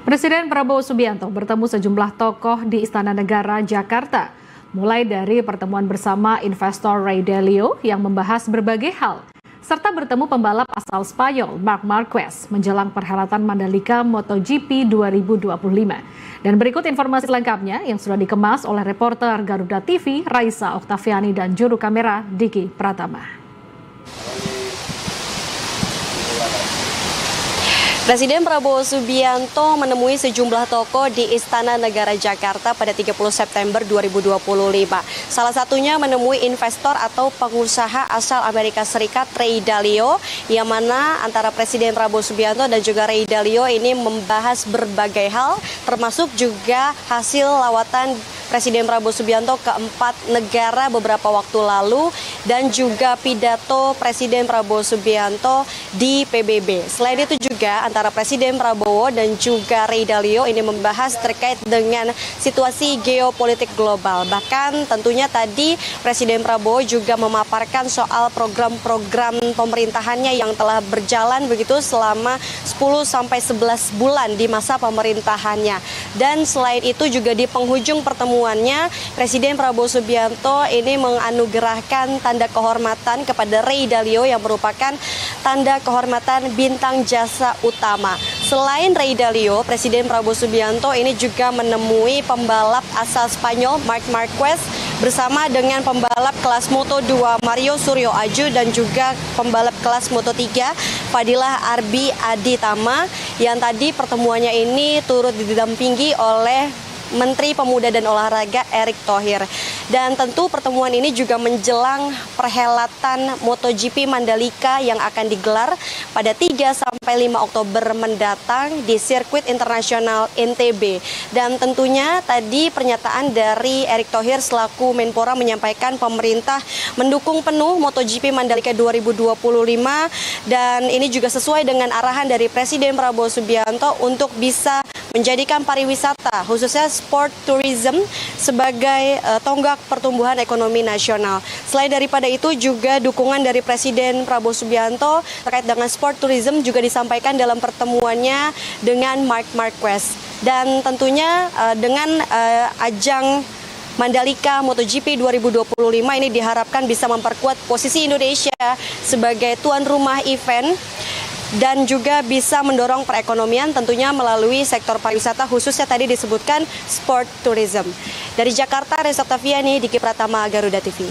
Presiden Prabowo Subianto bertemu sejumlah tokoh di Istana Negara, Jakarta. Mulai dari pertemuan bersama investor Ray Dalio yang membahas berbagai hal, serta bertemu pembalap asal Spanyol Marc Marquez menjelang perhelatan Mandalika MotoGP 2025. Dan berikut informasi lengkapnya yang sudah dikemas oleh reporter Garuda TV Raisa Oktaviani dan juru kamera Diki Pratama. Presiden Prabowo Subianto menemui sejumlah tokoh di Istana Negara Jakarta pada 30 September 2025. Salah satunya menemui investor atau pengusaha asal Amerika Serikat Ray Dalio, yang mana antara Presiden Prabowo Subianto dan juga Ray Dalio ini membahas berbagai hal, termasuk juga hasil lawatan Presiden Prabowo Subianto ke 4 negara beberapa waktu lalu dan juga pidato Presiden Prabowo Subianto di PBB. Selain itu juga antara Presiden Prabowo dan juga Ray Dalio ini membahas terkait dengan situasi geopolitik global. Bahkan tentunya tadi Presiden Prabowo juga memaparkan soal program-program pemerintahannya yang telah berjalan begitu selama 10-11 bulan di masa pemerintahannya. Dan selain itu juga di penghujung pertemuannya Presiden Prabowo Subianto ini menganugerahkan tanda kehormatan kepada Ray Dalio yang merupakan tanda kehormatan bintang jasa utama. Selain Ray Dalio, Presiden Prabowo Subianto ini juga menemui pembalap asal Spanyol Marc Marquez bersama dengan pembalap kelas Moto2 Mario Suryo Aju dan juga pembalap kelas Moto3 Fadilah Arbi Aditama, yang tadi pertemuannya ini turut didampingi oleh Menteri Pemuda dan Olahraga Erick Thohir. Dan tentu pertemuan ini juga menjelang perhelatan MotoGP Mandalika yang akan digelar pada 3-5 Oktober mendatang di sirkuit internasional NTB. Dan tentunya tadi pernyataan dari Erick Thohir selaku Menpora menyampaikan pemerintah mendukung penuh MotoGP Mandalika 2025, dan ini juga sesuai dengan arahan dari Presiden Prabowo Subianto untuk bisa menjadikan pariwisata khususnya sport tourism sebagai tonggak pertumbuhan ekonomi nasional. Selain daripada itu juga dukungan dari Presiden Prabowo Subianto terkait dengan sport tourism juga disampaikan dalam pertemuannya dengan Marc Marquez. Dan tentunya dengan ajang Mandalika MotoGP 2025 ini diharapkan bisa memperkuat posisi Indonesia sebagai tuan rumah event dan juga bisa mendorong perekonomian tentunya melalui sektor pariwisata khususnya tadi disebutkan sport tourism. Dari Jakarta, Raisa Oktaviani, Diki Pratama, Garuda TV.